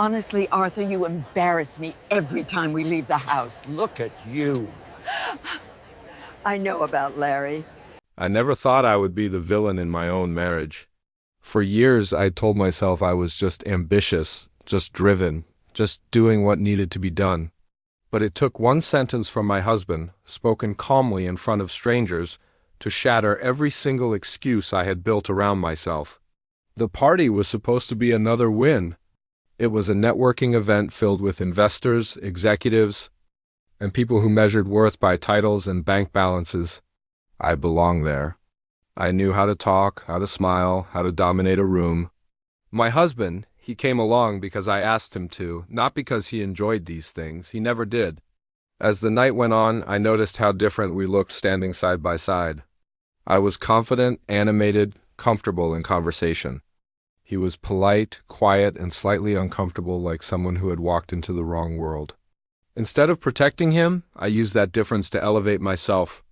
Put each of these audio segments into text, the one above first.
Honestly, Arthur, you embarrass me every time we leave the house. Look at you. I know about Larry. I never thought I would be the villain in my own marriage. For years, I told myself I was just ambitious, just driven, just doing what needed to be done. But it took one sentence from my husband, spoken calmly in front of strangers, to shatter every single excuse I had built around myself. The party was supposed to be another win. It was a networking event filled with investors, executives, and people who measured worth by titles and bank balances. I belonged there. I knew how to talk, how to smile, how to dominate a room. My husband, he came along because I asked him to, not because he enjoyed these things. He never did. As the night went on, I noticed how different we looked standing side by side. I was confident, animated, comfortable in conversation. He was polite, quiet, and slightly uncomfortable, like someone who had walked into the wrong world. Instead of protecting him, I used that difference to elevate myself.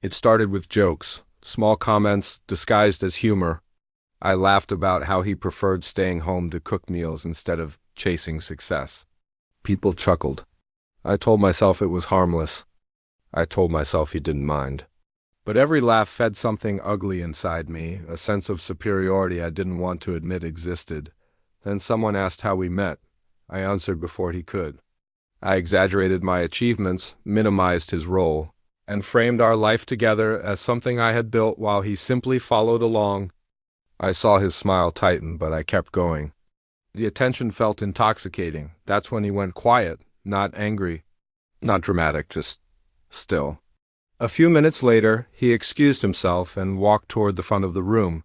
It started with jokes, small comments disguised as humor. I laughed about how he preferred staying home to cook meals instead of chasing success. People chuckled. I told myself it was harmless. I told myself he didn't mind. But every laugh fed something ugly inside me, a sense of superiority I didn't want to admit existed. Then someone asked how we met. I answered before he could. I exaggerated my achievements, minimized his role, and framed our life together as something I had built while he simply followed along. I saw his smile tighten, but I kept going. The attention felt intoxicating. That's when he went quiet, not angry, not dramatic, just still. A few minutes later, he excused himself and walked toward the front of the room.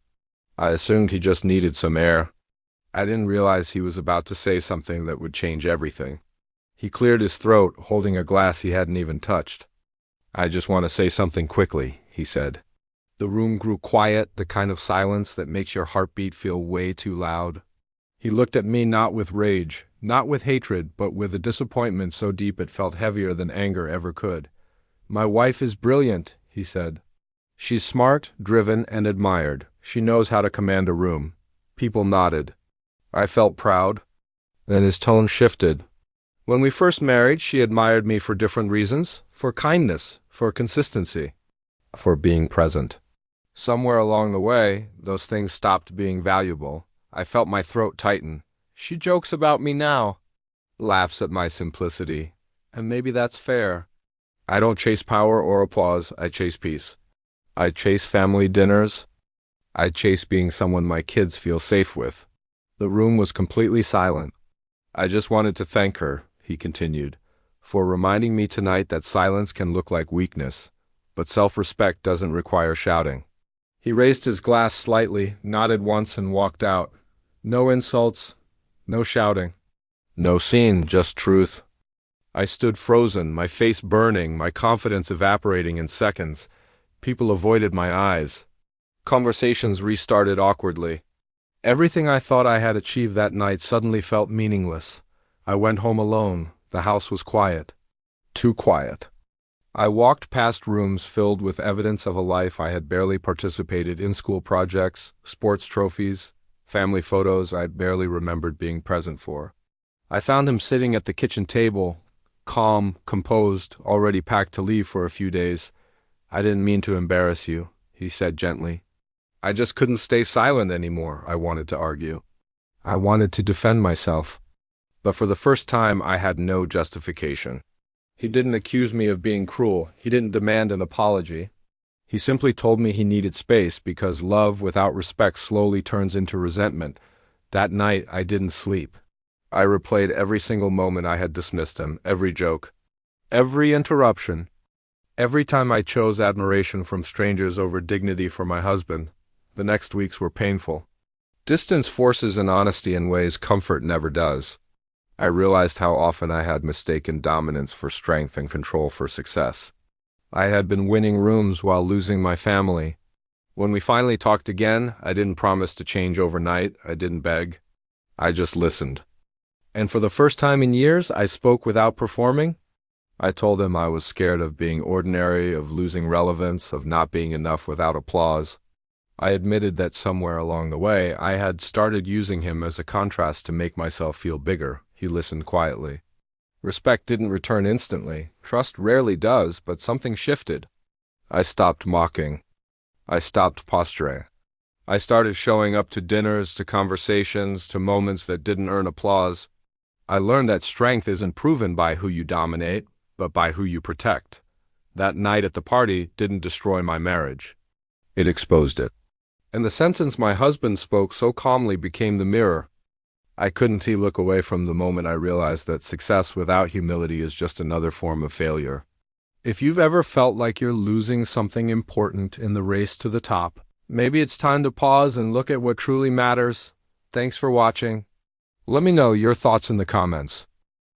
I assumed he just needed some air. I didn't realize he was about to say something that would change everything. He cleared his throat, holding a glass he hadn't even touched. "I just want to say something quickly," he said. The room grew quiet, the kind of silence that makes your heartbeat feel way too loud. He looked at me not with rage, not with hatred, but with a disappointment so deep it felt heavier than anger ever could. "My wife is brilliant," he said. "She's smart, driven, and admired. She knows how to command a room." People nodded. I felt proud. Then his tone shifted. "When we first married, she admired me for different reasons, for kindness, for consistency, for being present. Somewhere along the way, those things stopped being valuable. I felt my throat tighten. She jokes about me now, laughs at my simplicity, and maybe that's fair. I don't chase power or applause, I chase peace. I chase family dinners. I chase being someone my kids feel safe with." The room was completely silent. "I just wanted to thank her," he continued, "for reminding me tonight that silence can look like weakness, but self-respect doesn't require shouting." He raised his glass slightly, nodded once, and walked out. No insults, no shouting, no scene, just truth. I stood frozen, my face burning, my confidence evaporating in seconds. People avoided my eyes. Conversations restarted awkwardly. Everything I thought I had achieved that night suddenly felt meaningless. I went home alone. The house was quiet. Too quiet. I walked past rooms filled with evidence of a life I had barely participated in, school projects, sports trophies, family photos I'd barely remembered being present for. I found him sitting at the kitchen table, calm, composed, already packed to leave for a few days. "I didn't mean to embarrass you," he said gently. I just couldn't stay silent anymore, I wanted to argue. I wanted to defend myself. But for the first time, I had no justification. He didn't accuse me of being cruel. He didn't demand an apology. He simply told me he needed space because love without respect slowly turns into resentment. That night, I didn't sleep. I replayed every single moment I had dismissed him, every joke, every interruption, every time I chose admiration from strangers over dignity for my husband. The next weeks were painful. Distance forces an honesty in ways comfort never does. I realized how often I had mistaken dominance for strength and control for success. I had been winning rooms while losing my family. When we finally talked again, I didn't promise to change overnight. I didn't beg. I just listened. And for the first time in years, I spoke without performing. I told him I was scared of being ordinary, of losing relevance, of not being enough without applause. I admitted that somewhere along the way, I had started using him as a contrast to make myself feel bigger. He listened quietly. Respect didn't return instantly. Trust rarely does, but something shifted. I stopped mocking. I stopped posturing. I started showing up to dinners, to conversations, to moments that didn't earn applause. I learned that strength isn't proven by who you dominate, but by who you protect. That night at the party didn't destroy my marriage. It exposed it. And the sentence my husband spoke so calmly became the mirror. I couldn't look away from the moment I realized that success without humility is just another form of failure. If you've ever felt like you're losing something important in the race to the top, maybe it's time to pause and look at what truly matters. Thanks for watching. Let me know your thoughts in the comments.